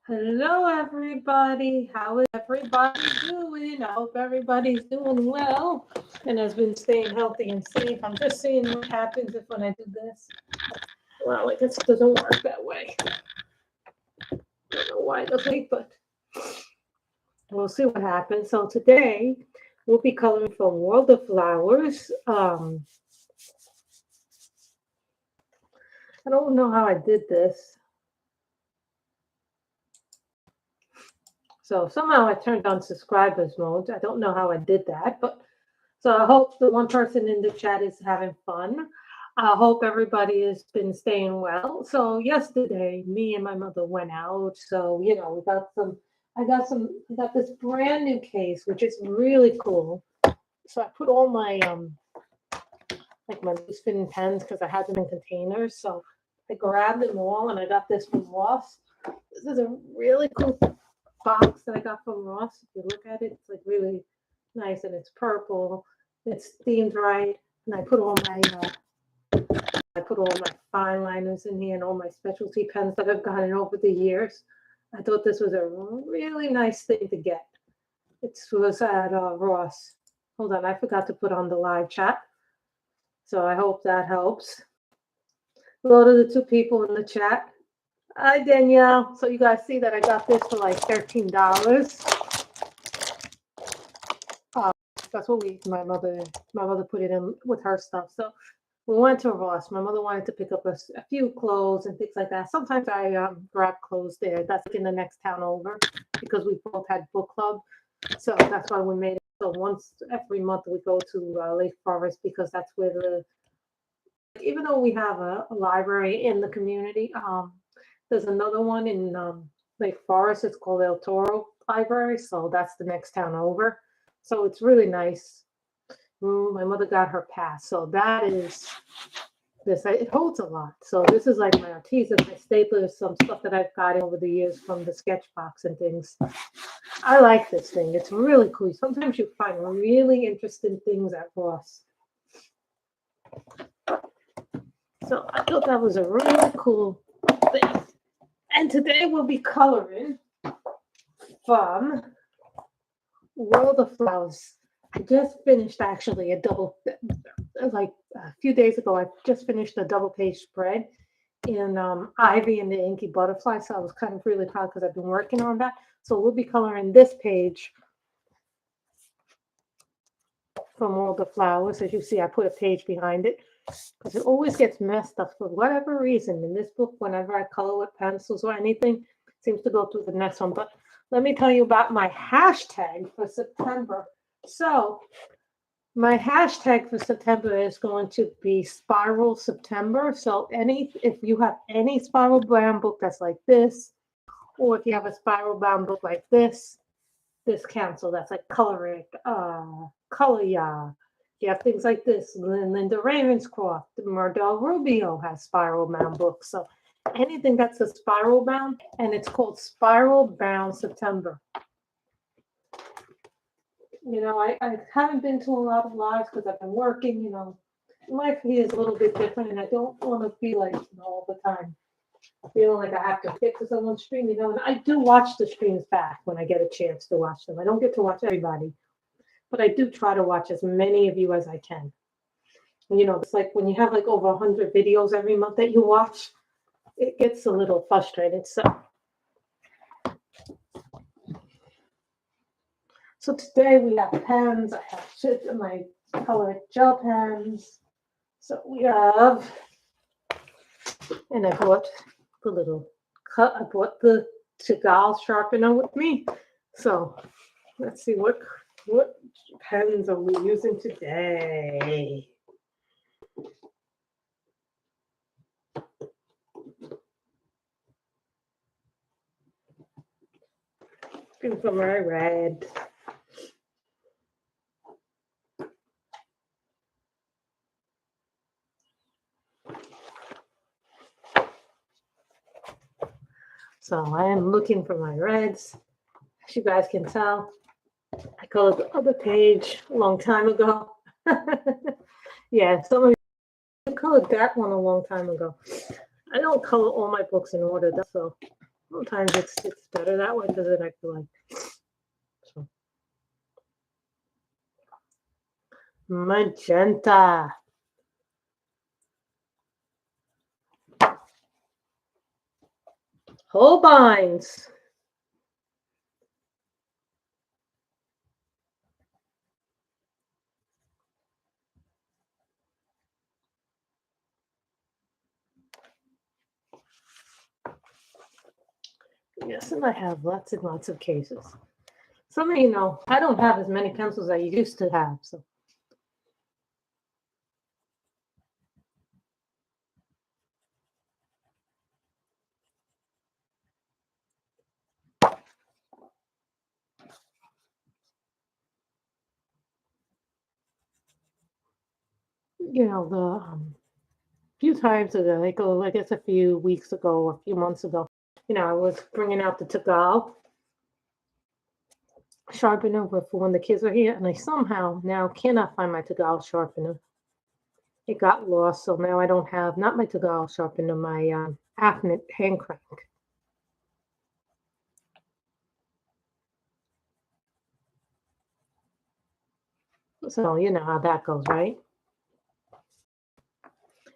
Hello, everybody. How is everybody doing? I hope everybody's doing well and has been staying healthy and safe. I'm just seeing what happens if when I do this. Well, I guess it doesn't work that way. I don't know why it doesn't, but we'll see what happens. So today we'll be coloring from World of Flowers. I don't know how I did this. So somehow I turned on subscribers mode. I don't know how I did that, but so I hope the one person in the chat is having fun. I hope everybody has been staying well. So yesterday, me and my mother went out. So we got some. I got this brand new case, which is really cool. So I put all my like my loose fitting pens because I had them in containers. So I grabbed them all, and I got this from Ross. This is a really cool box that I got from Ross. If you look at it, it's like really nice, and it's purple. It's themed right, and I put all my fine liners in here and all my specialty pens that I've gotten over the years. I thought this was a really nice thing to get. It was at Ross. Hold on, I forgot to put on the live chat, so I hope that helps. Hello to the two people in the chat. Hi, Danielle. So you guys see that I got this for like $13. That's what my mother put it in with her stuff. So we went to Ross. My mother wanted to pick up a few clothes and things like that. Sometimes I grab clothes there. That's in the next town over because we both had book club. So that's why we made it. So once every month we go to Lake Forest because that's where even though we have a library in the community, there's another one in Lake Forest. It's called El Toro Library. So that's the next town over. So it's really nice. My mother got her pass. So that is this. It holds a lot. So this is like my artisan, my staplers, some stuff that I've got over the years from the sketch box and things. I like this thing. It's really cool. Sometimes you find really interesting things at Ross. So I thought that was a really cool thing. And today we'll be coloring from World of Flowers. I just finished actually like a few days ago, I just finished a double page spread in Ivy and the Inky Butterfly. So I was kind of really proud because I've been working on that. So we'll be coloring this page from World of Flowers. As you see, I put a page behind it because it always gets messed up for whatever reason. In this book, whenever I color with pencils or anything, it seems to go through the next one. But let me tell you about my hashtag for September. So my hashtag for September is going to be Spiral September. So if you have any spiral bound book that's like this, or if you have a spiral bound book like this counts. So that's like Color Ya. You have things like this. Linda Ravenscroft, Mardell Rubio has spiral bound books. So anything that's a spiral bound, and it's called Spiral Bound September. I haven't been to a lot of lives because I've been working. Life here is a little bit different, and I don't want to be like all the time feeling like I have to get to someone's stream. And I do watch the streams back when I get a chance to watch them. I don't get to watch everybody, but I do try to watch as many of you as I can. It's like when you have like over 100 videos every month that you watch, it gets a little frustrated. So today we have pens. I have my colored gel pens. So we have, and I bought the little cut. I bought the Chagall sharpener with me. So let's see what pens are we using today. Looking for my red. So I am looking for my reds. As you guys can tell, I colored the other page a long time ago. Yeah, some of you colored that one a long time ago. I don't color all my books in order, so Sometimes it's better that way because I feel like so. Magenta. Holbeins. Yes, and I have lots and lots of cases. Some of you know, I don't have as many pencils as I used to have, so. You know, the few times ago, I guess a few weeks ago, a few months ago, you know, I was bringing out the Tagal sharpener for when the kids were here, and I somehow now cannot find my Tagal sharpener. It got lost, so now I don't have not my Tagal sharpener, my Afnit hand crank. So you know how that goes, right?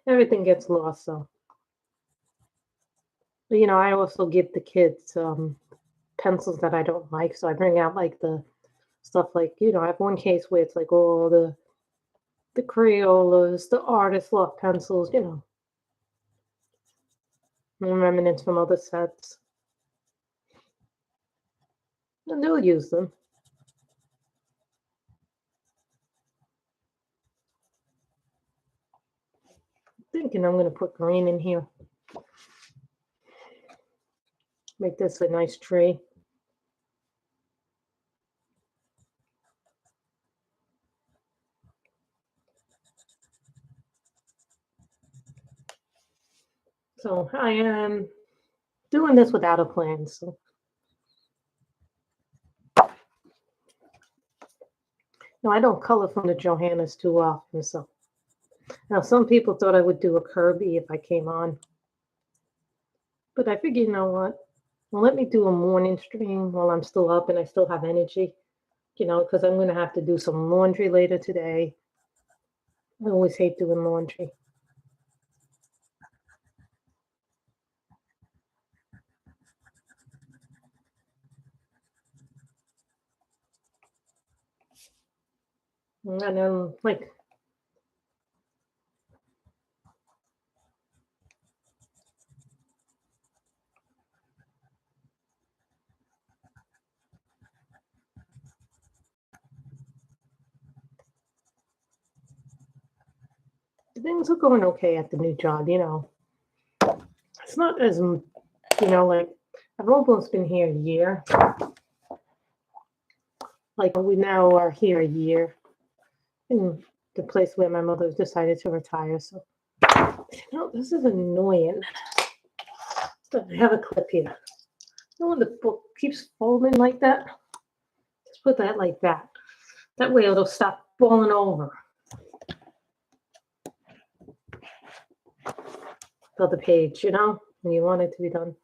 Everything gets lost. So, but, you know, I also give the kids pencils that I don't like, so I bring out like the stuff like you know I have one case where it's like all the Crayolas, the artist lock pencils, you know, remnants from other sets. And they'll use them. Thinking I'm going to put green in here. Make this a nice tree. So I am doing this without a plan. So no, I don't color from the Johannas too often. So now some people thought I would do a Kirby if I came on, but I figured, you know what? Well, let me do a morning stream while I'm still up and I still have energy. You know, because I'm going to have to do some laundry later today. I always hate doing laundry. And then, like, things are going okay at the new job, you know. It's not as, you know, like, I've almost been here a year. Like, we now are here a year in the place where my mother decided to retire. So, you know, this is annoying. So I have a clip here. You know, when the book keeps folding like that, just put that like that. That way it'll stop falling over. The page, you know, when you want it to be done.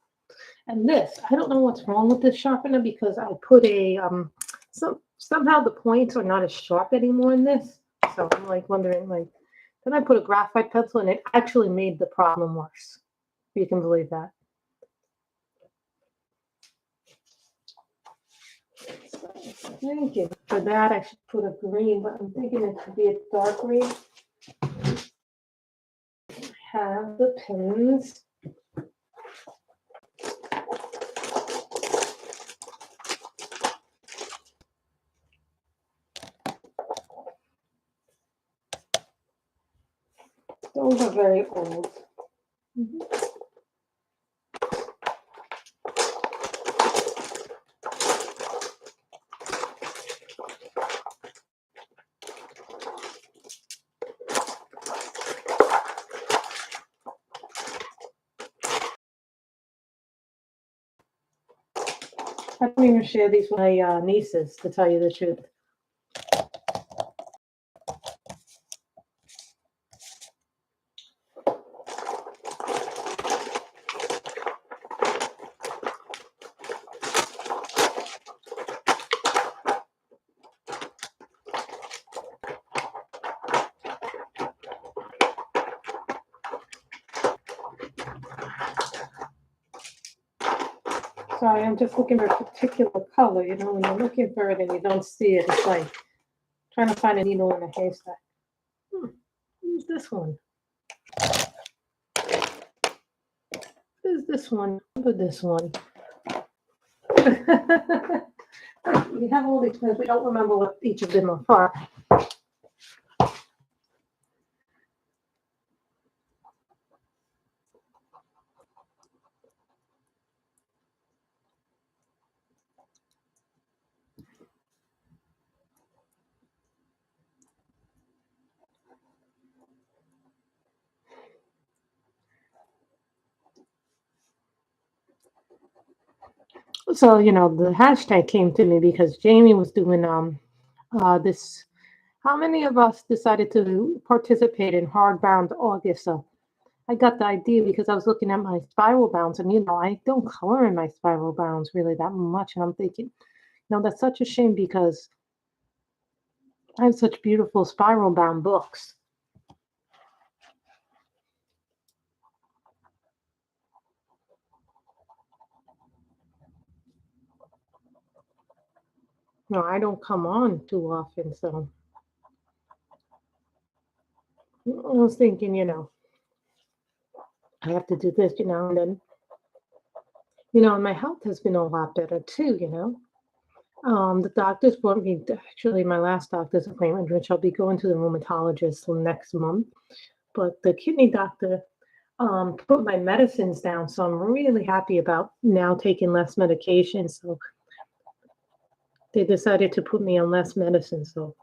And this, I don't know what's wrong with this sharpener because I put a somehow the points are not as sharp anymore in this. So I'm like wondering, like, then I put a graphite pencil and it actually made the problem worse. If you can believe that. So, thank you. For that, I should put a green, but I'm thinking it should be a dark green. Have the pins. Those are very old. I don't even share these with my nieces, to tell you the truth. Sorry, I'm just looking for a particular color. You know, when you're looking for it and you don't see it, it's like trying to find a needle in a haystack. Who's this one? Who's this one? Remember this one? We have all these plans. We don't remember what each of them are for. So, you know, the hashtag came to me because Jamie was doing this. How many of us decided to participate in hardbound August? So I got the idea because I was looking at my spiral bounds, and you know, I don't color in my spiral bounds really that much. And I'm thinking, you know, that's such a shame because I have such beautiful spiral bound books. No, I don't come on too often, so I was thinking, you know, I have to do this, you know, and then, you know, my health has been a lot better too, you know. The doctors brought me actually my last doctor's appointment, which I'll be going to the rheumatologist next month. But the kidney doctor put my medicines down, so I'm really happy about now taking less medication. So they decided to put me on less medicine. So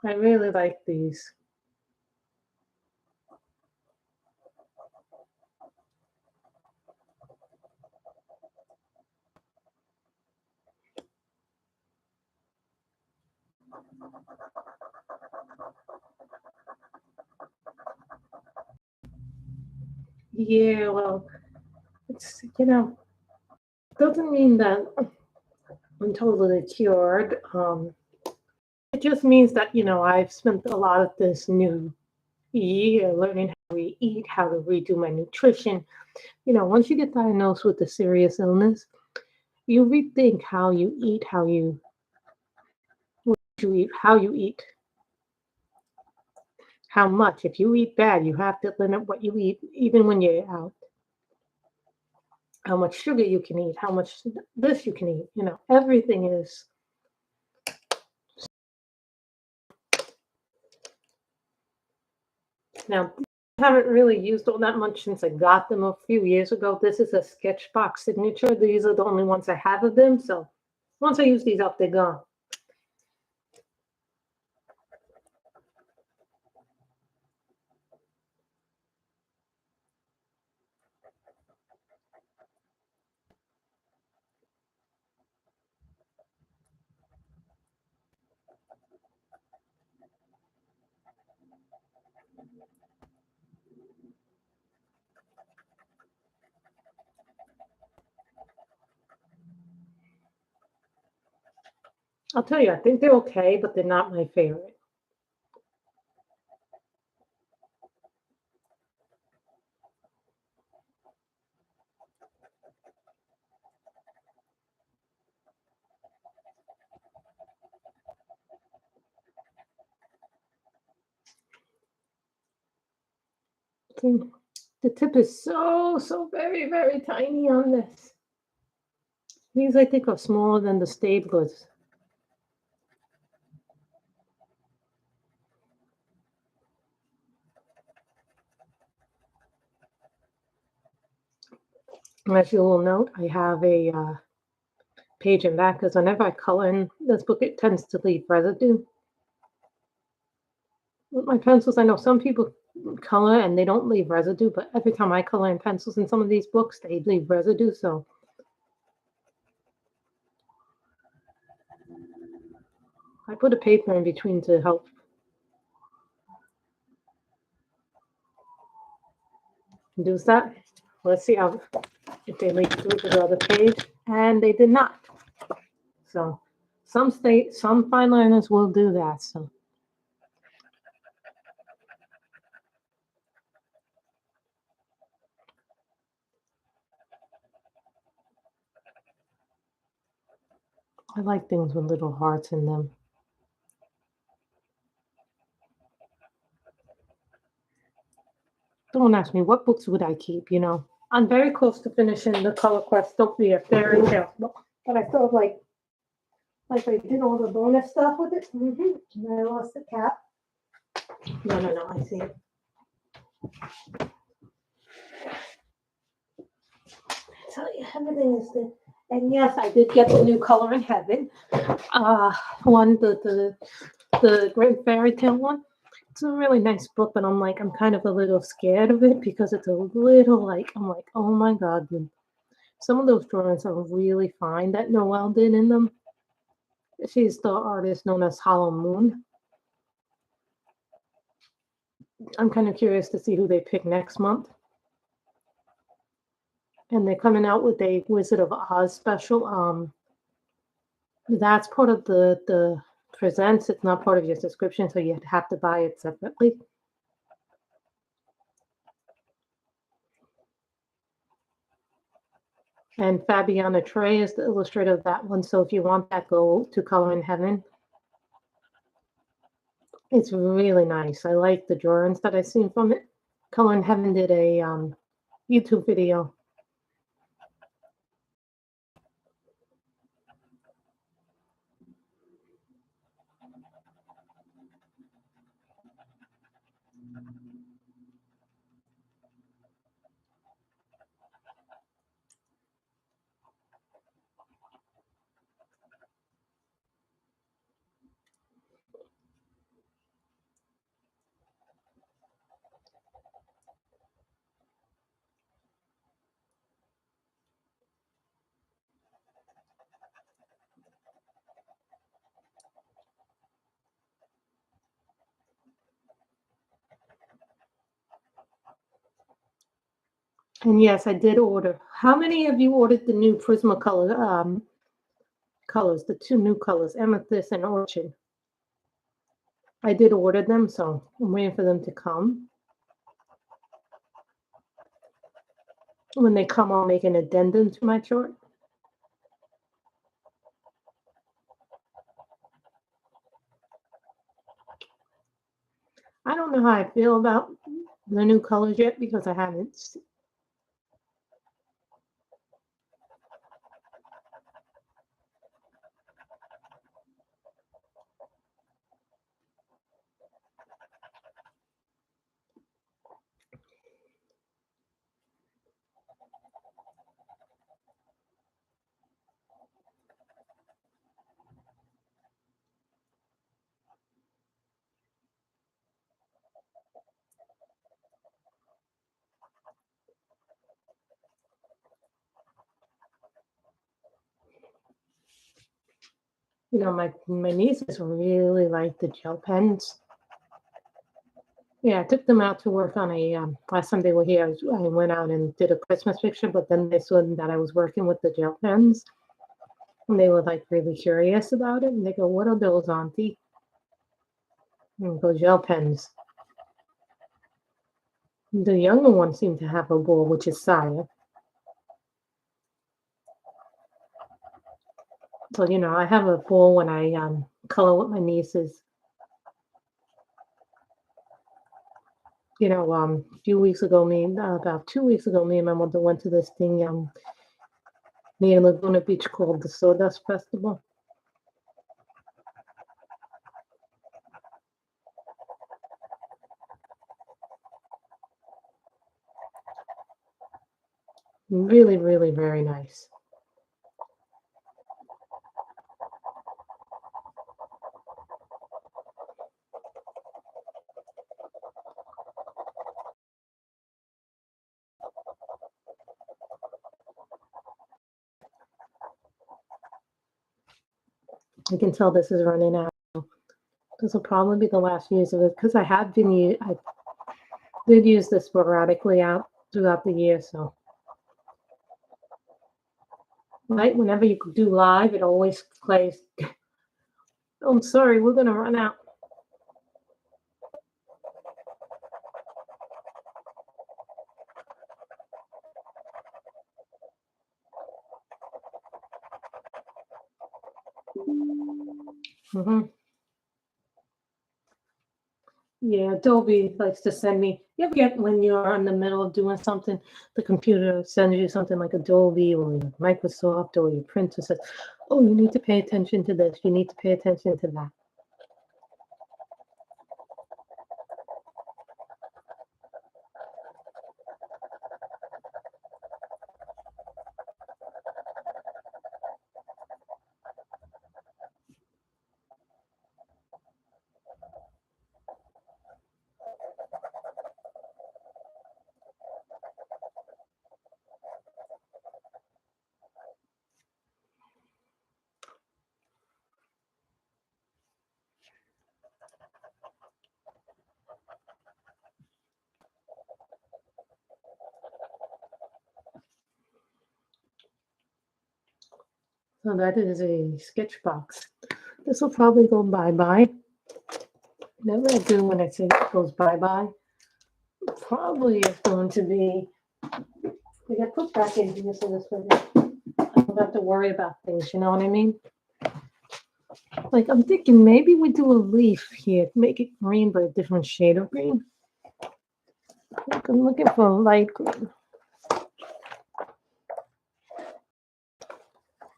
I really like these. Yeah, well, it's, you know, doesn't mean that I'm totally cured. It just means that, you know, I've spent a lot of this new year learning how to eat, how to redo my nutrition. You know, once you get diagnosed with a serious illness, you rethink how you eat, how you eat, how much. If you eat bad, you have to limit what you eat, even when you're out. How much sugar you can eat, how much this you can eat. You know, everything is. Now, I haven't really used all that much since I got them a few years ago. This is a Sketchbox signature. These are the only ones I have of them. So once I use these up, they're gone. I'll tell you, I think they're okay, but they're not my favorite. See, the tip is so very, very tiny on this. These, I think, are smaller than the staplers. As you will note, I have a page in back because whenever I color in this book, it tends to leave residue. With my pencils, I know some people color and they don't leave residue, but every time I color in pencils in some of these books, they leave residue. So I put a paper in between to help. Do that. Let's see how if they leak through to the other page, and they did not. So some fine liners will do that. So I like things with little hearts in them. Don't ask me what books would I keep, you know. I'm very close to finishing the Color Quest Dystopia fairy tale book, but I sort of like I did all the bonus stuff with it. And I lost the cap. No, I see it. I tell you, everything is good. And yes, I did get the new Color in Heaven. The Great Fairy Tale one. It's a really nice book, but I'm kind of a little scared of it because it's a little I'm like, oh my god, dude. Some of those drawings are really fine that Noelle did in them. She's the artist known as Hollow Moon. I'm kind of curious to see who they pick next month. And they're coming out with a Wizard of Oz special. That's part of the presents. It's not part of your subscription, so you have to buy it separately. And Fabiana Trey is the illustrator of that one. So if you want that, go to Color in Heaven. It's really nice. I like the drawings that I've seen from it. Color in Heaven did a YouTube video. And yes, I did order. How many of you ordered the new Prismacolor colors, the two new colors, Amethyst and Orchid? I did order them, so I'm waiting for them to come. When they come, I'll make an addendum to my chart. I don't know how I feel about the new colors yet because I haven't. You know, my nieces really like the gel pens. Yeah, I took them out to work on a last time they were here. I went out and did a Christmas picture, but then they saw that I was working with the gel pens, and they were like really curious about it. And they go, "What are those, Auntie?" And I go, "Gel pens." The younger one seemed to have a ball, which is Saya. So you know, I have a ball when I color with my nieces. You know, a few weeks ago, about 2 weeks ago, me and my mother went to this thing near Laguna Beach called the Sawdust Festival. Really, really very nice. I can tell this is running out. This will probably be the last use of it because I did use this sporadically out throughout the year. So, right, whenever you do live, it always plays. Oh, I'm sorry, we're gonna run out. Mm-hmm. Yeah, Adobe likes to send me. You ever get when you're in the middle of doing something, the computer sends you something like Adobe or Microsoft or your printer says, "Oh, you need to pay attention to this. You need to pay attention to that." So that is a sketch box. This will probably go bye-bye. Never I do when I say it goes bye-bye. Probably is going to be, we got put back in here so this way I don't have to worry about things, you know what I mean? Like I'm thinking maybe we do a leaf here, make it green but a different shade of green. Like I'm looking for a light green.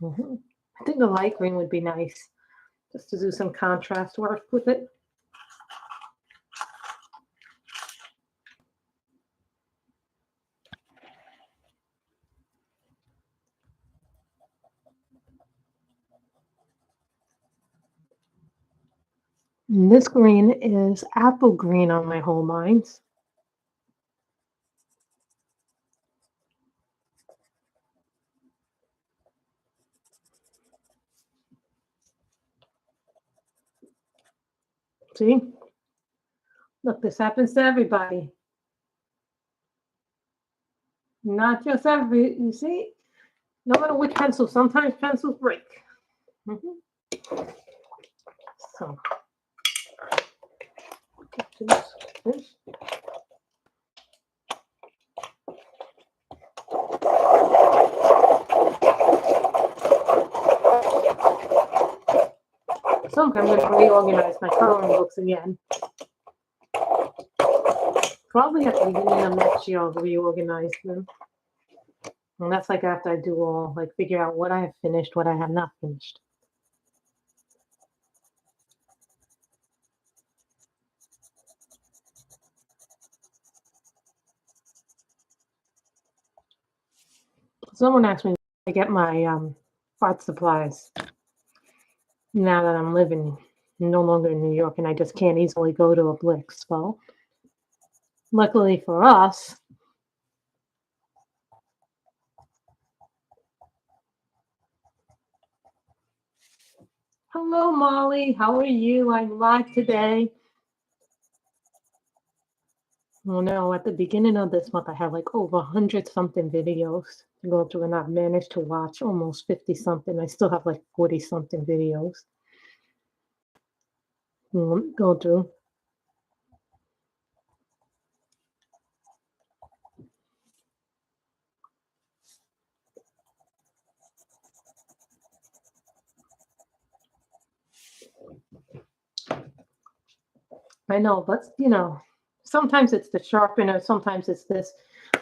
I think a light green would be nice, just to do some contrast work with it. And this green is apple green on my whole lines. See? Look, this happens to everybody. Not just you see? No matter which pencil, sometimes pencils break. So, this. So I'm going to reorganize my coloring books again. Probably at the beginning of next year, I'll reorganize them. And that's like after I do all, like figure out what I have finished, what I have not finished. Someone asked me to get my art supplies now that I'm living no longer in New York and I just can't easily go to a Blix. Well, luckily for us, hello, Molly. How are you? I'm live today. Oh no, at the beginning of this month, I have like over 100 something videos to go through, and I've managed to watch almost 50 something. I still have like 40 something videos to go through. I know, but sometimes it's the sharpener, sometimes it's this.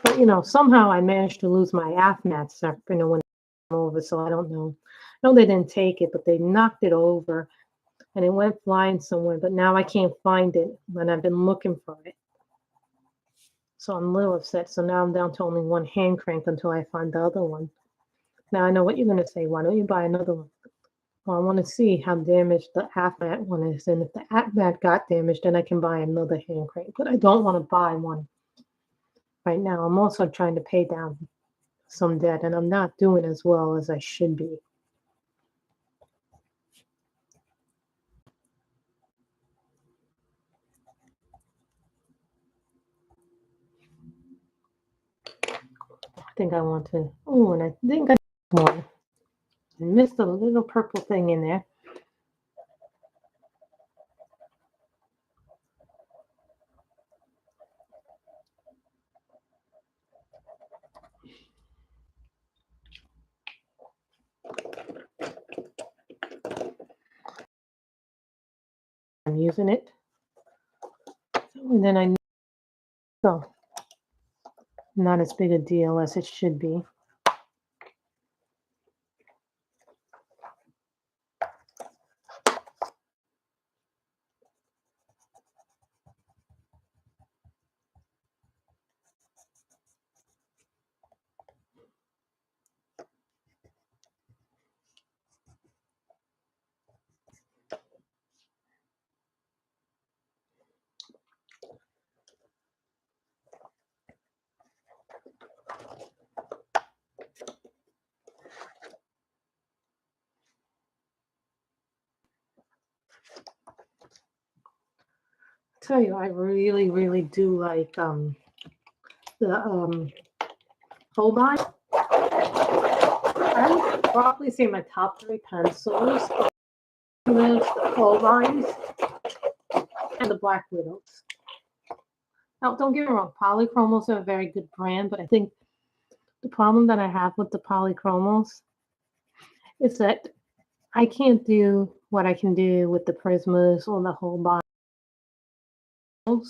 But somehow I managed to lose my AFMAT sharpener when I came over, so I don't know. No, they didn't take it, but they knocked it over and it went flying somewhere. But now I can't find it, and I've been looking for it. So I'm a little upset. So now I'm down to only one hand crank until I find the other one. Now I know what you're going to say. Why don't you buy another one? Well, I want to see how damaged the AFMAT one is. And if the AFMAT got damaged, then I can buy another hand crank. But I don't want to buy one right now. I'm also trying to pay down some debt, and I'm not doing as well as I should be. think I want to. Oh, and I think I one. I missed a little purple thing in there. I'm using it. And then I so not as big a deal as it should be. Tell you, I really, really do like the Holbein. I would probably say my top 3 pencils are the Holbeins and the Black Widows. Now, don't get me wrong, polychromos are a very good brand, but I think the problem that I have with the polychromos is that I can't do what I can do with the Prismas or the Holbeins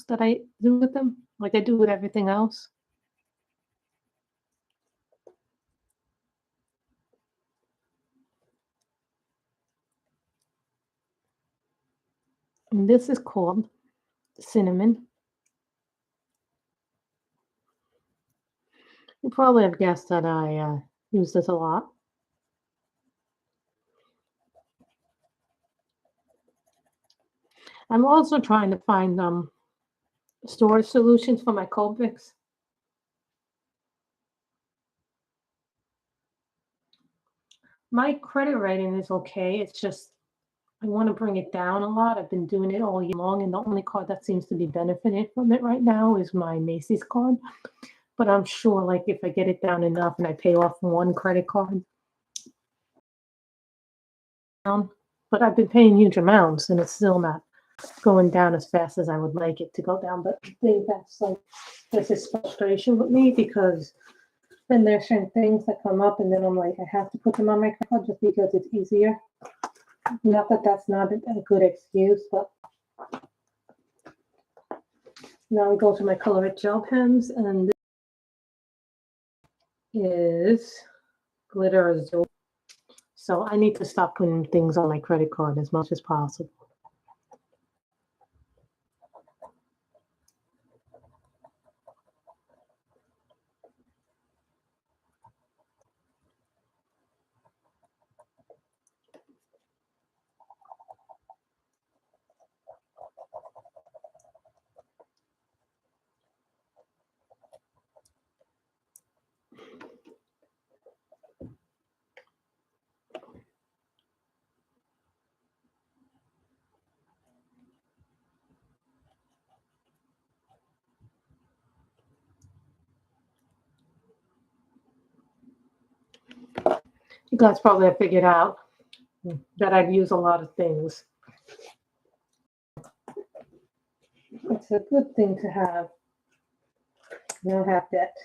that I do with them, like I do with everything else. And this is called Cinnamon. You probably have guessed that I use this a lot. I'm also trying to find storage solutions for my Copics. My credit rating is okay. It's just I want to bring it down a lot. I've been doing it all year long, and the only card that seems to be benefiting from it right now is my Macy's card. But I'm sure, like, if I get it down enough and I pay off one credit card, but I've been paying huge amounts, and it's still not going down as fast as I would like it to go down. But I think this is frustration with me because then there's certain things that come up, and then I'm like, I have to put them on my card just because it's easier. Not that that's not a good excuse, but now we go to my Colorit gel pens, and this is glitter azure. So I need to stop putting things on my credit card as much as possible. You guys probably have figured out that I'd use a lot of things. It's a good thing to have. I don't have debt.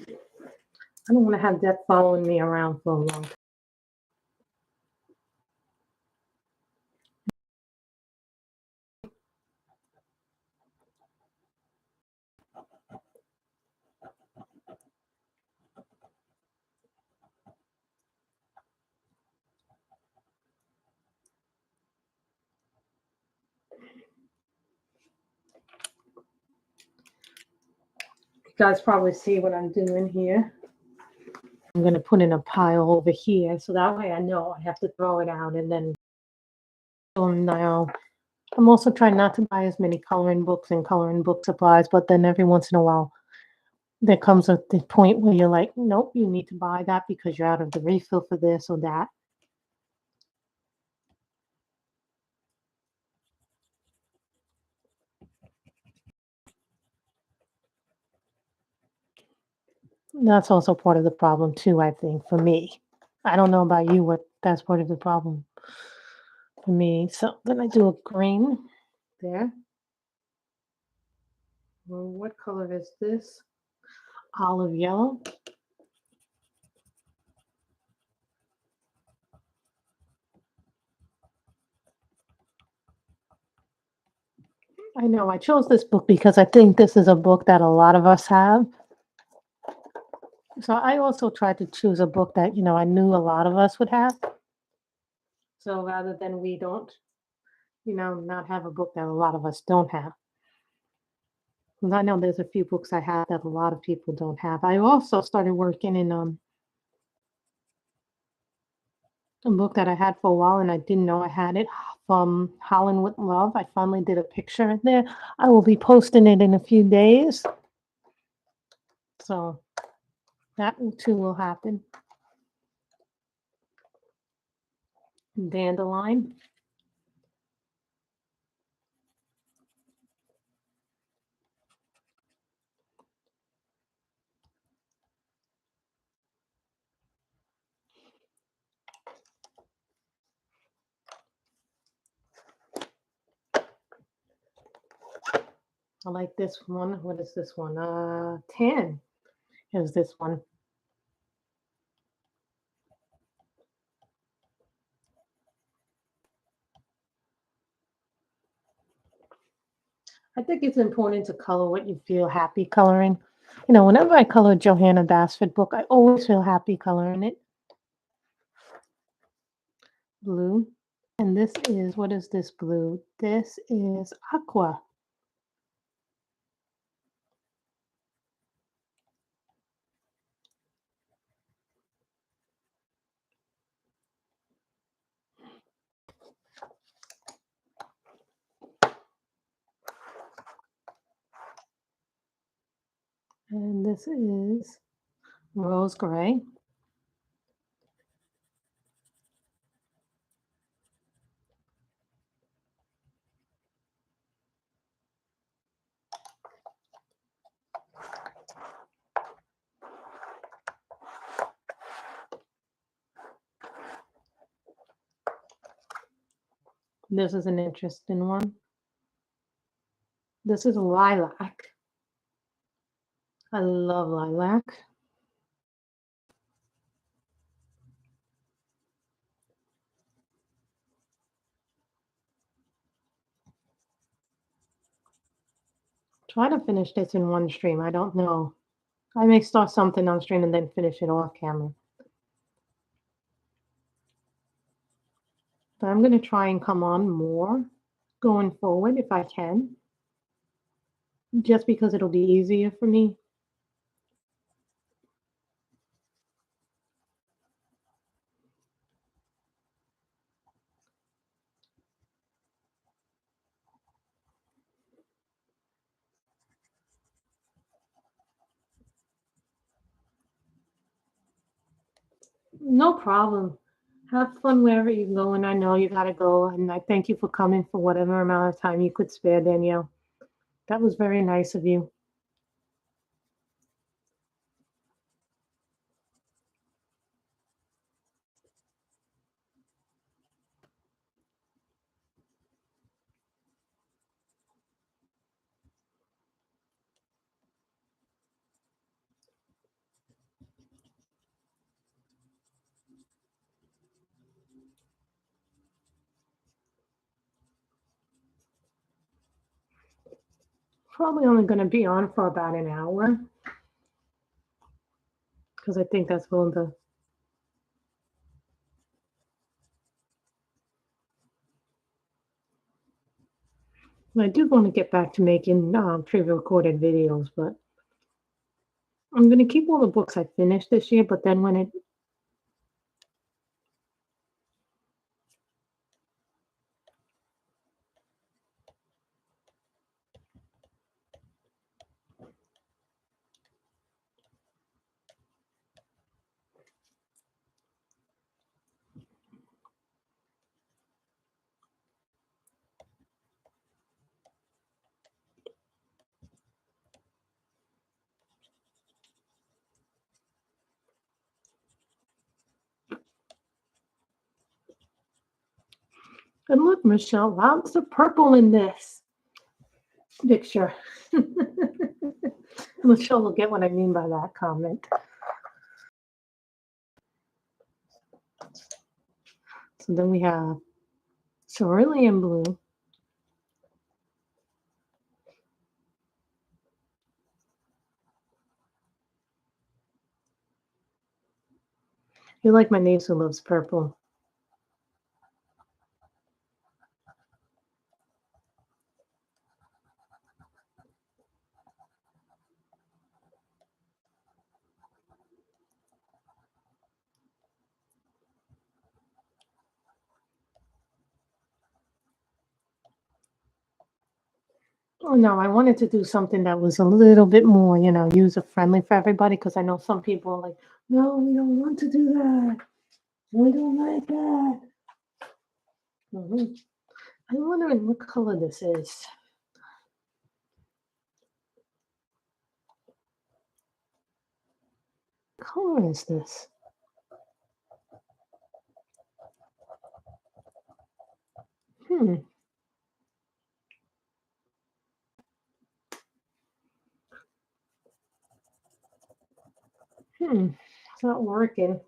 I don't want to have debt following me around for a long time. You guys probably see what I'm doing here. I'm going to put in a pile over here so that way I know I have to throw it out and then now. I'm also trying not to buy as many coloring books and coloring book supplies, but then every once in a while there comes the point where you're like, nope, you need to buy that because you're out of the refill for this or that. That's also part of the problem too, I think, for me. I don't know about you, what that's part of the problem for me. So then I do a green there. Well, what color is this? Olive yellow. I know I chose this book because I think this is a book that a lot of us have. So I also tried to choose a book that, I knew a lot of us would have. So rather than we don't, not have a book that a lot of us don't have. 'Cause I know there's a few books I have that a lot of people don't have. I also started working in a book that I had for a while and I didn't know I had it from Holland with Love. I finally did a picture in there. I will be posting it in a few days. So that too will happen. Dandelion. I like this one. What is this one? 10 is this one. I think it's important to color what you feel happy coloring. Whenever I color a Johanna Basford book, I always feel happy coloring it. Blue. And this is, what is this blue? This is aqua. And this is rose gray. This is an interesting one. This is lilac. I love lilac. Try to finish this in one stream. I don't know. I may start something on stream and then finish it off camera. But I'm going to try and come on more going forward if I can, just because it'll be easier for me. No problem. Have fun wherever you go, and I know you gotta go. And I thank you for coming for whatever amount of time you could spare, Danielle. That was very nice of you. Probably only going to be on for about an hour because I think that's when I do want to get back to making pre-recorded videos, but I'm going to keep all the books I finished this year. But then when it And look, Michelle, lots of purple in this picture. Michelle will get what I mean by that comment. So then we have cerulean blue. You like my niece who loves purple. Oh no, I wanted to do something that was a little bit more, user friendly for everybody because I know some people are like, no, we don't want to do that. We don't like that. I'm wondering what color this is. What color is this? Hmm. It's not working.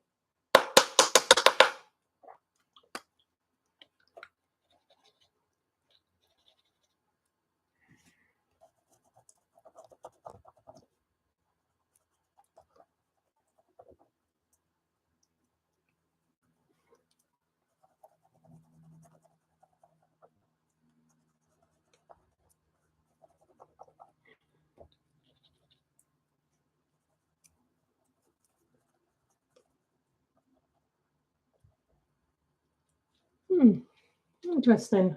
Interesting.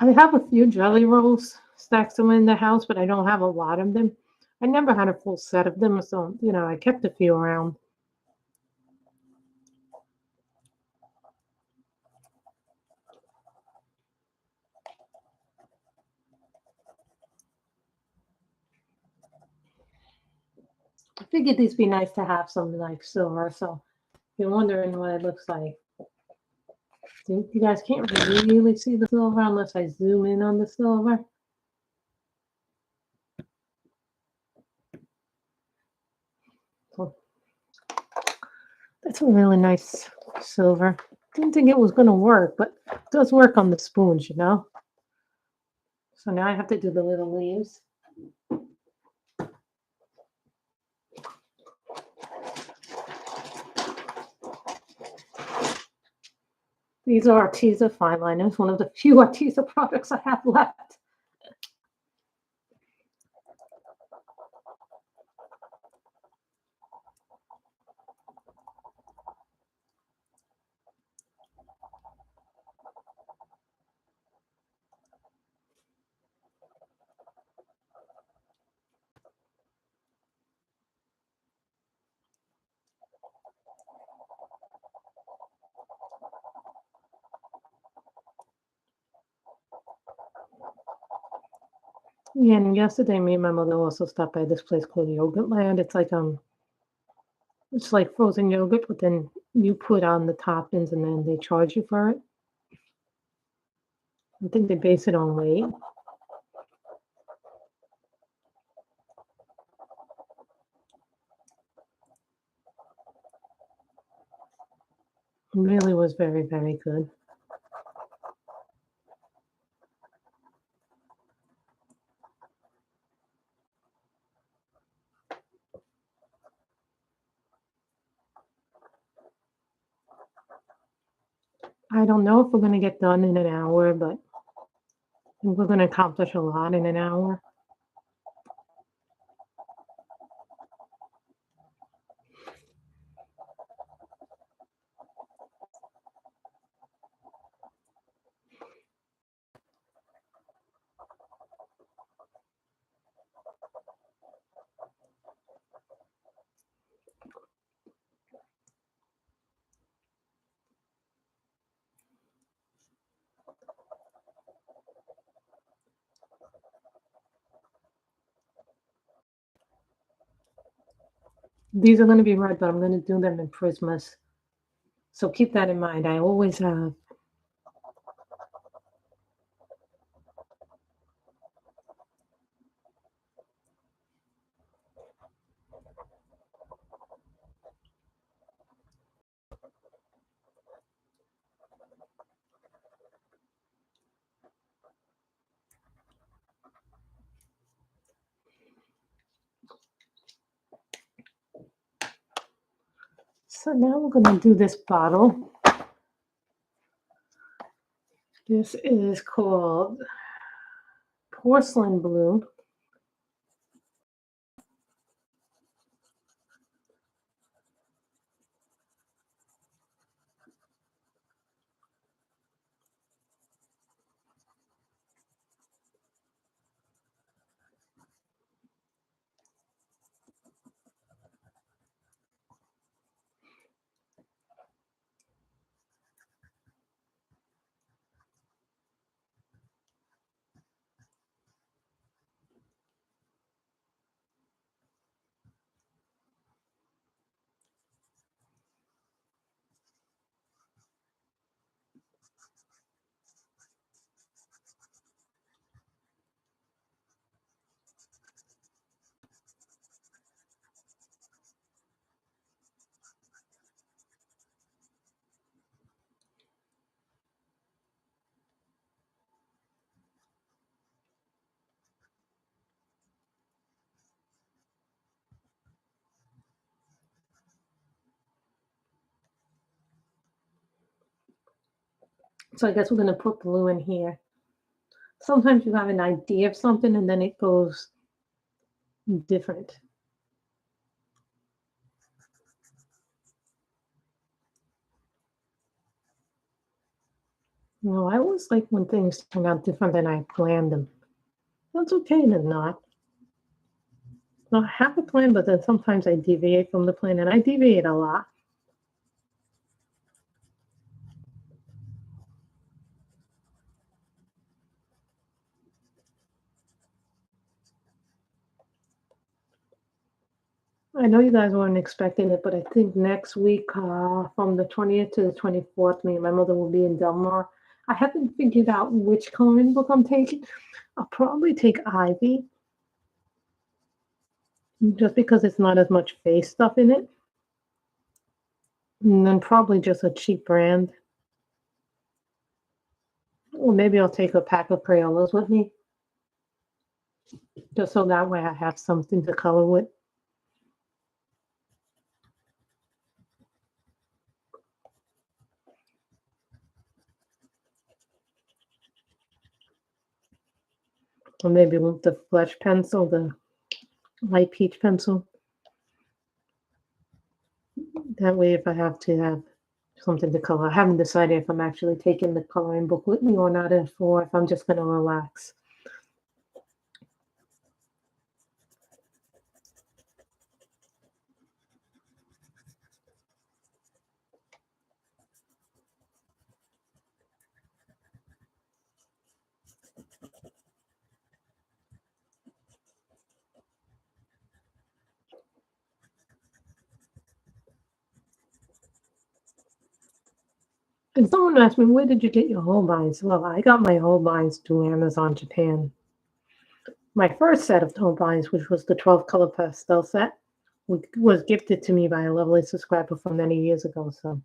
I have a few jelly rolls stacked somewhere in the house, but I don't have a lot of them. I never had a full set of them, so I kept a few around. I figured these be nice to have some like silver, so if you're wondering what it looks like. You guys can't really see the silver unless I zoom in on the silver. So that's a really nice silver. Didn't think it was going to work, but it does work on the spoons, So now I have to do the little leaves. These are Arteza fine liners, one of the few Arteza products I have left. Yeah, and yesterday me and my mother also stopped by this place called Yogurt Land. It's like frozen yogurt, but then you put on the toppings and then they charge you for it. I think they base it on weight. It really was very, very good. I don't know if we're going to get done in an hour, but I think we're going to accomplish a lot in an hour. These are going to be red, but I'm going to do them in Prismas. So keep that in mind. I always have. So now we're going to do this bottle. This is called Porcelain Blue. So I guess we're going to put blue in here. Sometimes you have an idea of something and then it goes different. You know, I always like when things turn out different than I planned them. That's okay to not. Not have a plan, but then sometimes I deviate from the plan, and I deviate a lot. I know you guys weren't expecting it, but I think next week, from the 20th to the 24th, me and my mother will be in Delmar. I haven't figured out which coloring book I'm taking. I'll probably take Ivy, just because it's not as much face stuff in it. And then probably just a cheap brand. Or maybe I'll take a pack of Crayolas with me, just so that way I have something to color with. Or maybe with the flesh pencil, the light peach pencil. That way, if I have to have something to color, I haven't decided if I'm actually taking the coloring book with me or not, or if I'm just going to relax. And someone asked me, where did you get your Holbeins? Well, I got my Holbeins through Amazon Japan. My first set of Holbeins, which was the 12 color pastel set, was gifted to me by a lovely subscriber from many years ago. So,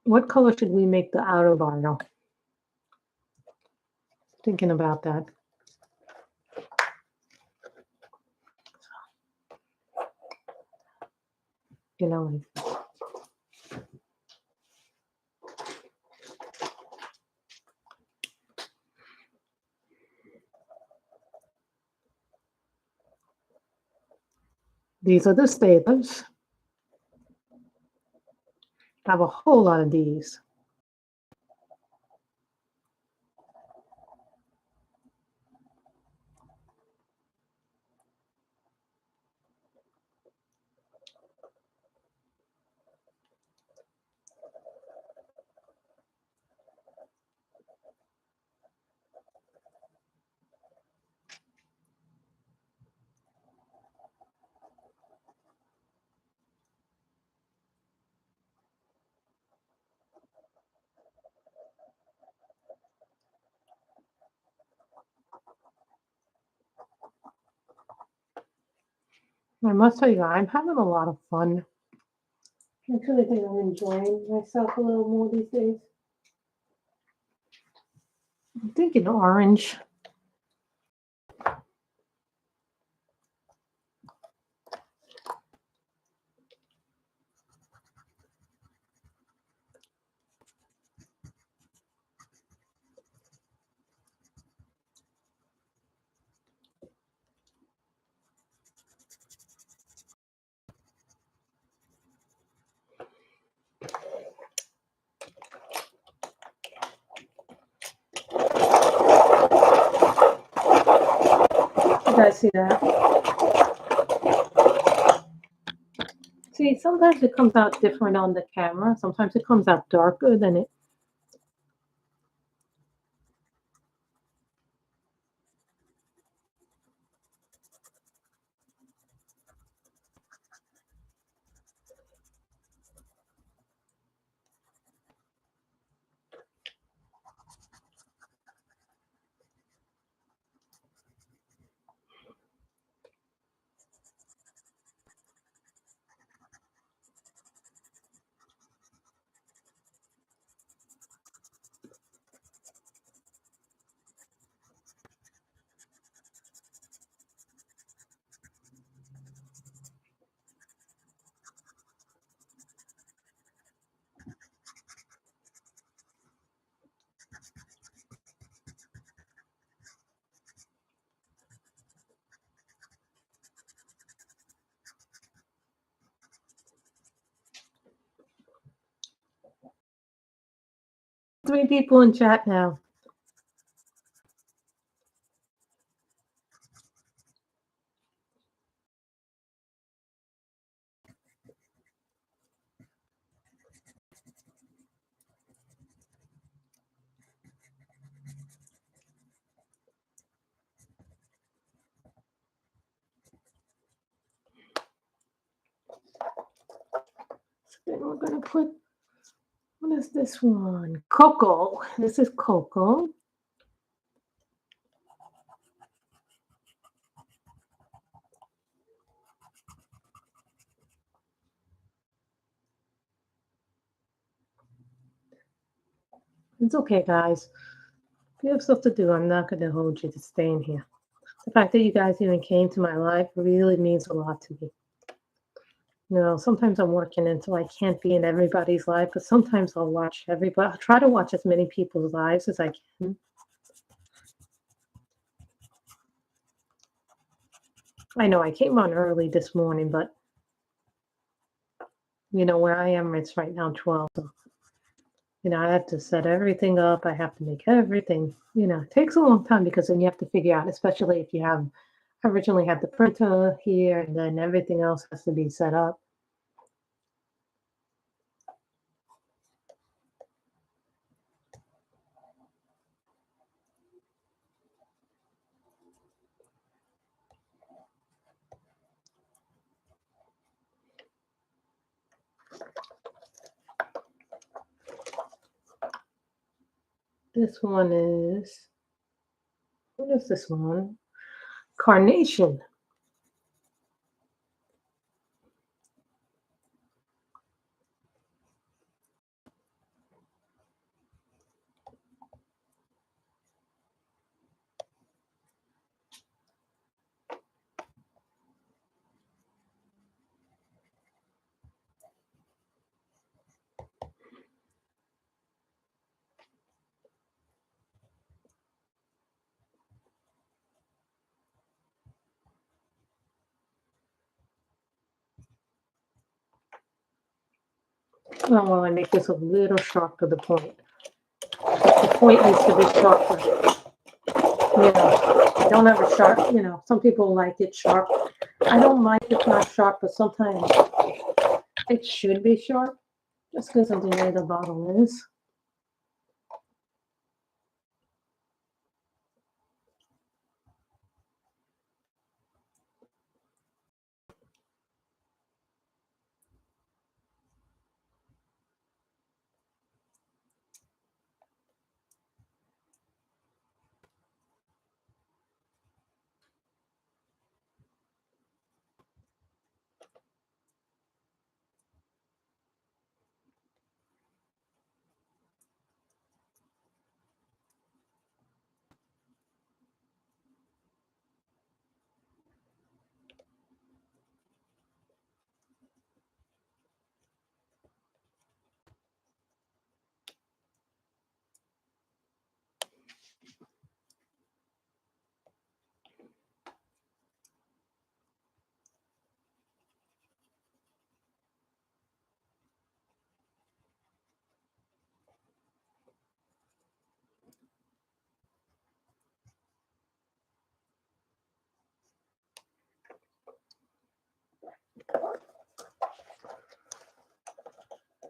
what color should we make the outer vinyl? Thinking about that. You know, these are the staplers. I have a whole lot of these. I must tell you, I'm having a lot of fun. I actually think I'm enjoying myself a little more these days. I'm thinking orange. You guys see that? See, sometimes it comes out different on the camera. Sometimes it comes out darker than it. Three people in chat now. Then we're gonna put, what is this one? Cocoa. This is cocoa. It's okay, guys. If you have stuff to do, I'm not going to hold you to staying here. The fact that you guys even came to my live really means a lot to me. You know, sometimes I'm working and so I can't be in everybody's live, but sometimes I'll watch everybody. I'll try to watch as many people's lives as I can. I know I came on early this morning, but you know, where I am, it's right now 12. So, you know, I have to set everything up. I have to make everything, you know, it takes a long time because then you have to figure out, especially if you have originally had the printer here and then everything else has to be set up. This one is, what is this one? Carnation. Oh, well, I make this a little sharp to the point. The point needs to be sharper. You know, I don't have a sharp, you know, some people like it sharp. I don't mind it not sharp, but sometimes it should be sharp just because of the way the bottle is.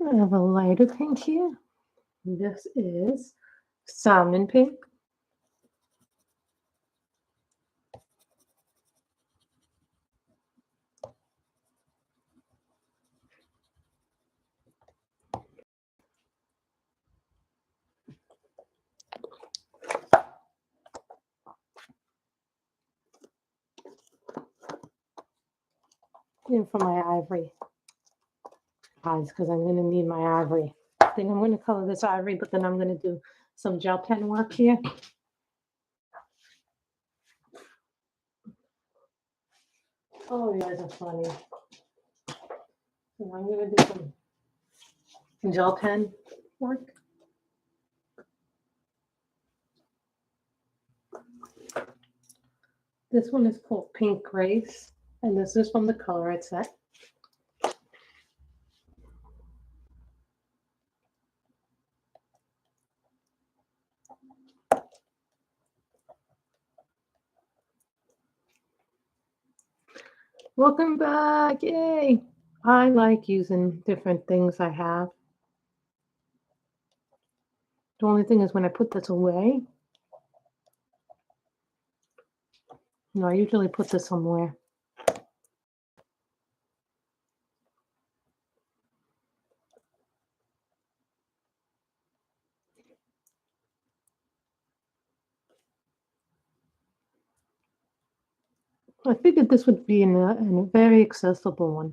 I have a lighter pink here. This is salmon pink. And for my ivory eyes, because I'm going to need my ivory. I think I'm going to color this ivory, but then I'm going to do some gel pen work here. Oh, you guys are funny. So I'm going to do some gel pen work. This one is called Pink Grace, and this is from the Color It set. Welcome back, yay! I like using different things I have. The only thing is when I put this away, I usually put this somewhere. I figured this would be in a very accessible one.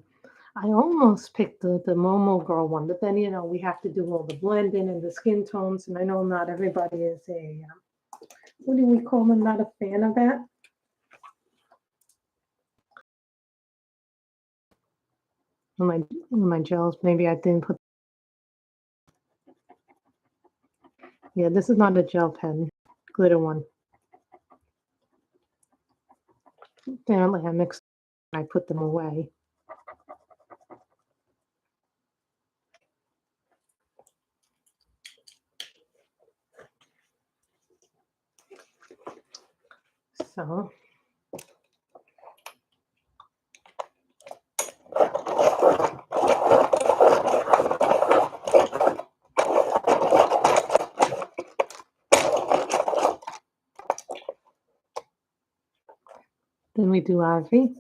I almost picked the Momo Girl one, but then, we have to do all the blending and the skin tones, and I know not everybody is what do we call them, not a fan of that. My gels, maybe I didn't put. Yeah, this is not a gel pen, glitter one. Apparently I mixed, I put them away. So then we do ivory.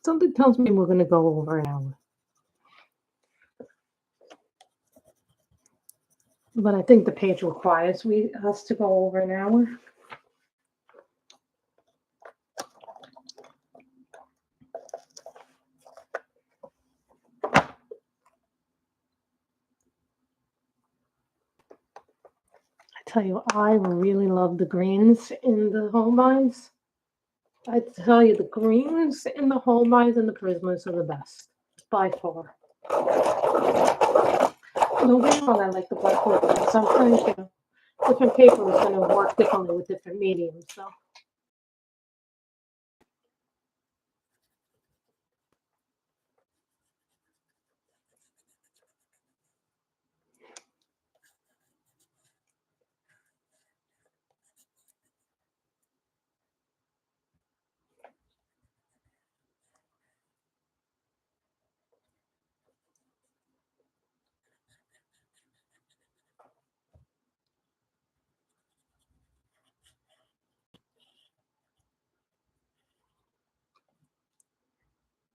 Something tells me we're going to go over an hour. But I think the page requires us to go over an hour. I tell you, I really love the greens in the Holbeins. I tell you, the greens in the Holbeins and the Prismas are the best, by far. Don't get me wrong, I like the black one, but sometimes, different paper is going to work differently with different mediums. So.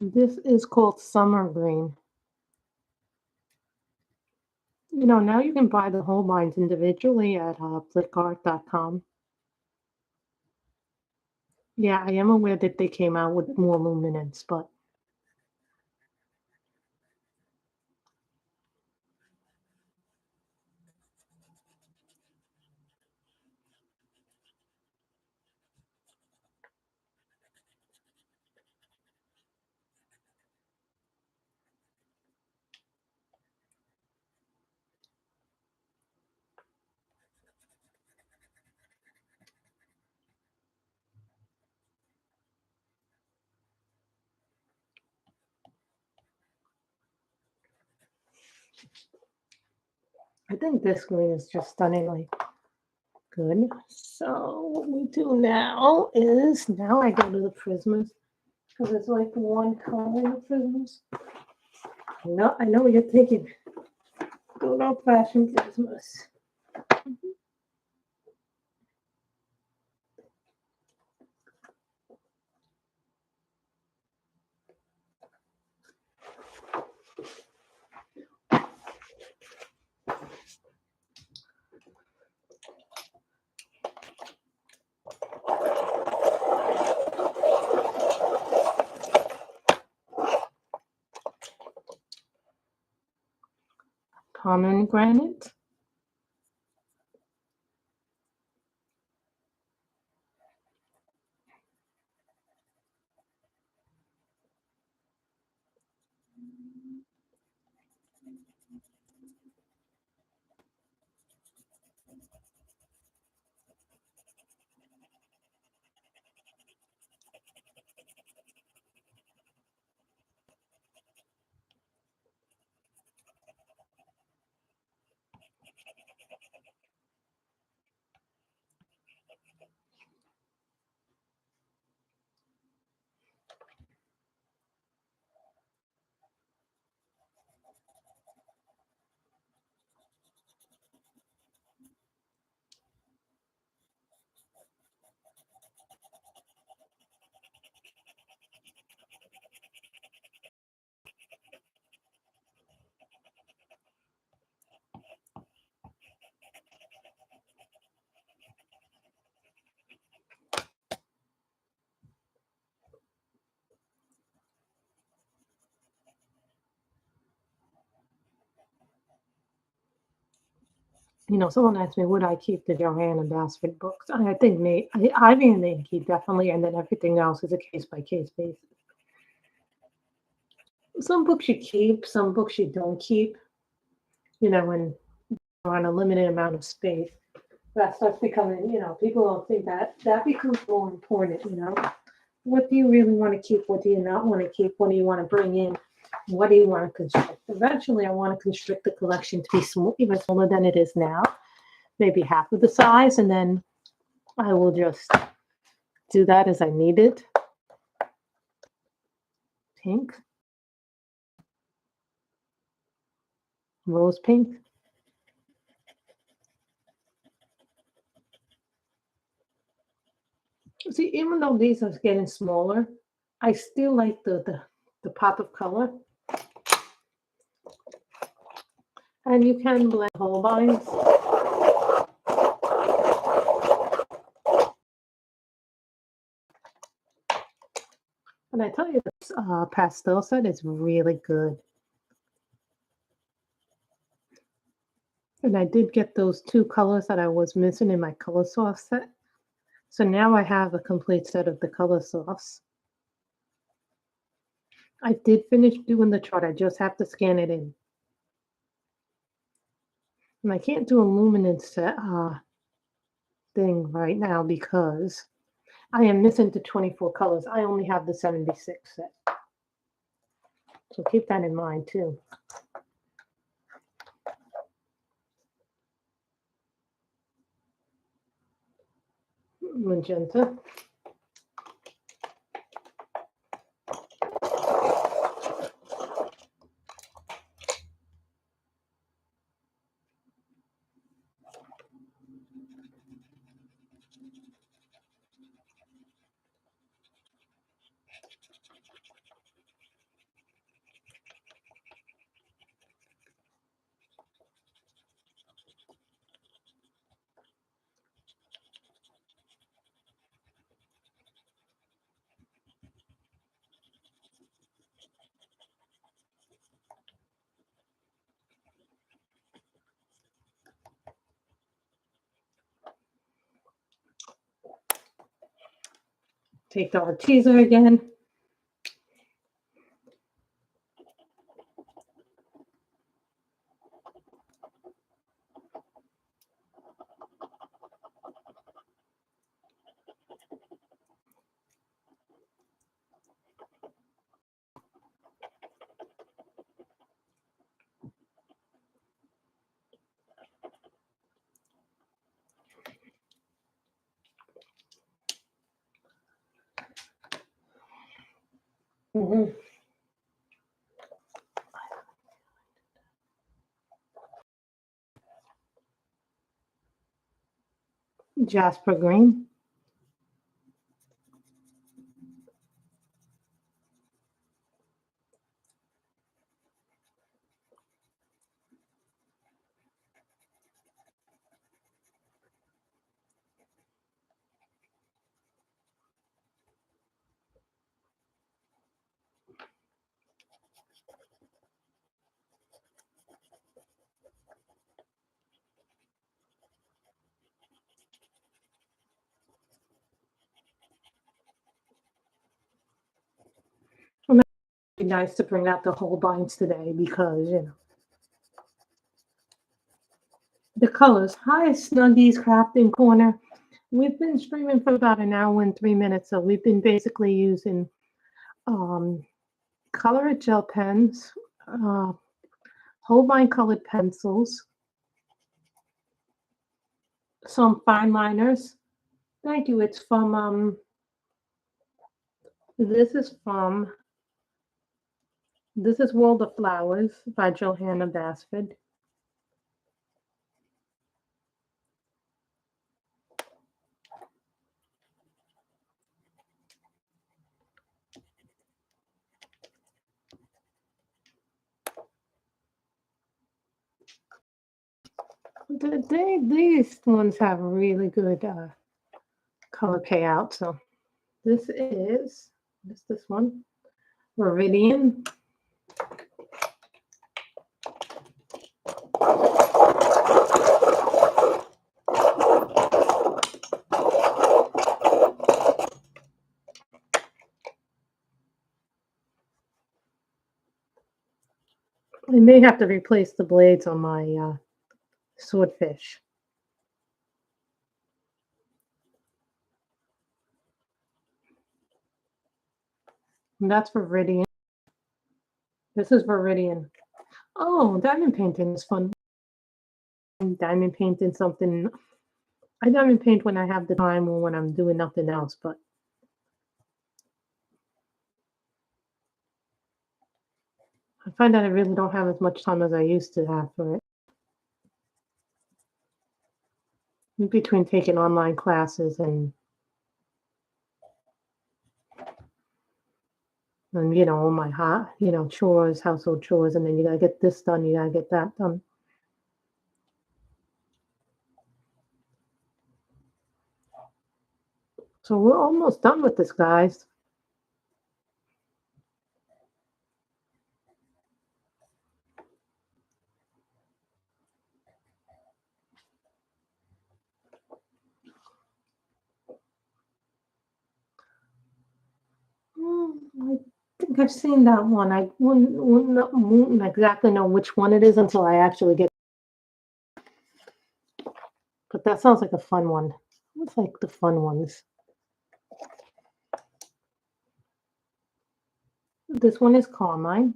This is called Summer Green. Now you can buy the Holbeins individually at flickart.com. Yeah, I am aware that they came out with more luminance, but I think this green is just stunningly good. So what we do now is now I go to the Prismas because it's like one color in the Prismas. I know what you're thinking. Good old-fashioned Prismas. Pomegranate. Someone asked me, would I keep the Johanna Basford books? I think Ivy and Inky definitely, and then everything else is a case-by-case basis. Some books you keep, some books you don't keep, when you're on a limited amount of space. That starts becoming, people don't think that becomes more important, What do you really want to keep? What do you not want to keep? What do you want to bring in? What do you want to constrict? Eventually, I want to constrict the collection to be even smaller than it is now, maybe half of the size, and then I will just do that as I need it. Pink. Rose pink. See, even though these are getting smaller, I still like the pop of color. And you can blend Holbeins. And I tell you, this pastel set is really good. And I did get those 2 colors that I was missing in my Color Soft set. So now I have a complete set of the Color Softs. I did finish doing the chart. I just have to scan it in. And I can't do a luminance set thing right now because I am missing the 24 colors. I only have the 76 set. So keep that in mind too. Magenta. Take the Arteza again. Mm-hmm. Jasper green. Well, it'd be nice to bring out the whole binds today because, you know, the colors. Hi, Snuggies Crafting Corner. We've been streaming for about an hour and 3 minutes, so we've been basically using um, colored gel pens, uh, Holbein colored pencils, some fine liners. Thank you. It's from this is World of Flowers by Johanna Basford. These ones have really good color payout. So this is this one, Meridian. I may have to replace the blades on my swordfish. And that's Viridian. This is Viridian. Oh, diamond painting is fun. Diamond painting something. I diamond paint when I have the time or when I'm doing nothing else, but I find that I really don't have as much time as I used to have for it. In between taking online classes and you know, all my chores, household chores, and then you gotta get this done, you gotta get that done. So we're almost done with this, guys. I think I've seen that one. I wouldn't exactly know which one it is until I actually get. But that sounds like a fun one. It's like the fun ones. This one is Carmine.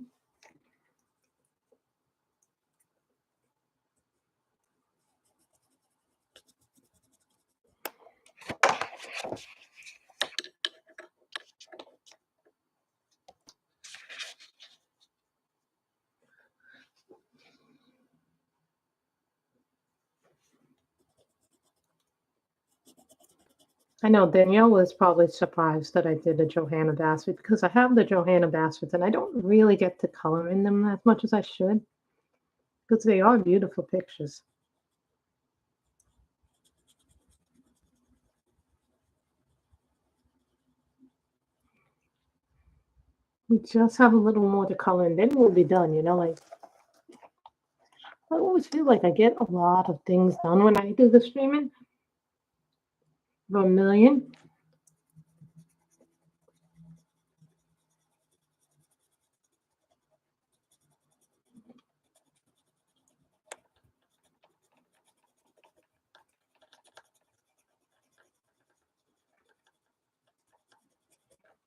I know Danielle was probably surprised that I did a Johanna Basford because I have the Johanna Basfords and I don't really get to color in them as much as I should because they are beautiful pictures. We just have a little more to color and then we'll be done, you know, like I always feel like I get a lot of things done when I do the streaming. Vermilion.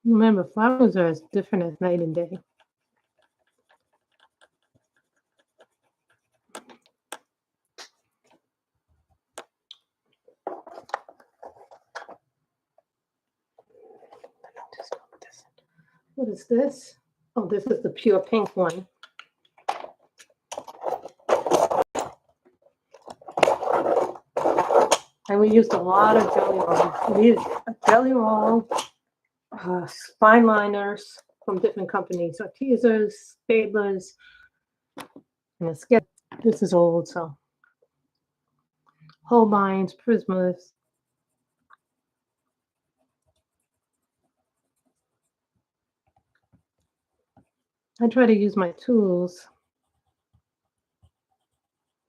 Remember, flowers are as different as night and day. What is this? Oh, this is the pure pink one. And we used a lot of jelly rolls. We used a jelly roll, spine liners from different companies, so tweezers, staplers, and a sketch. This is old, so Holbeins, Prismas. I try to use my tools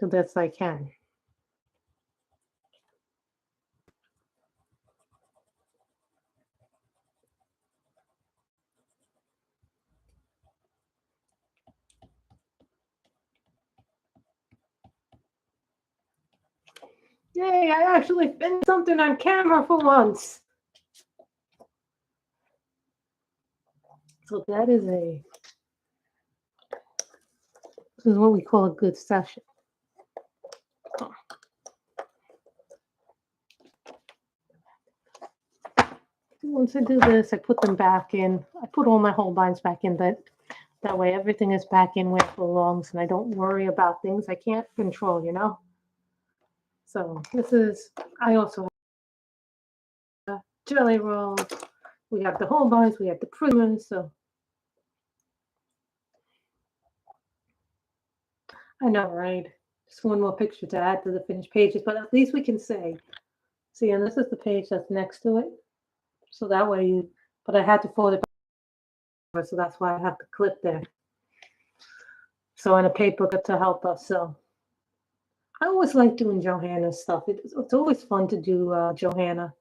the best I can. Yay, I actually finished something on camera for once. So that is this is what we call a good session. Once I do this, I put them back in. I put all my Holbeins back in, that way everything is back in where it belongs and I don't worry about things I can't control, you know? So this is, I also have jelly rolls. We have the Holbeins, we have the Prismas, so I know, right? Just one more picture to add to the finished pages, but at least we can say, see, and this is the page that's next to it. So that way but I had to fold it back, so that's why I have the clip there. So and a paper to help us. So I always like doing Johanna's stuff. It's always fun to do Johanna.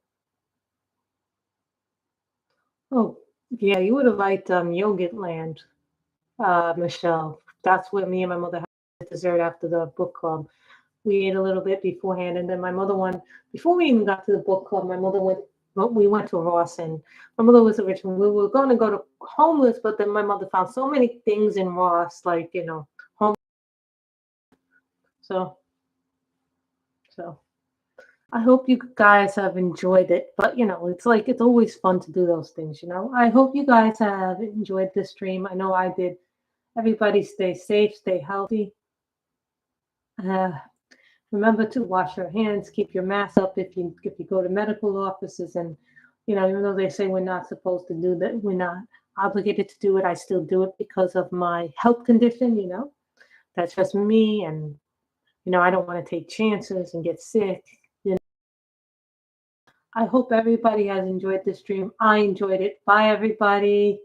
Oh, yeah, you would have liked Yogurt Land, Michelle. That's where me and my mother had dessert after the book club. We ate a little bit beforehand, and then my mother went, before we even got to the book club, we went to Ross, and my mother was originally, we were going to go to Homeless, but then my mother found so many things in Ross, like, you know, home. So I hope you guys have enjoyed it. But you know, it's like it's always fun to do those things, you know. I hope you guys have enjoyed this stream. I know I did. Everybody stay safe, stay healthy. Uh, remember to wash your hands, keep your mask up if you go to medical offices, and you know, even though they say we're not supposed to do that, we're not obligated to do it. I still do it because of my health condition, you know. That's just me, and you know, I don't want to take chances and get sick. I hope everybody has enjoyed this stream. I enjoyed it. Bye, everybody.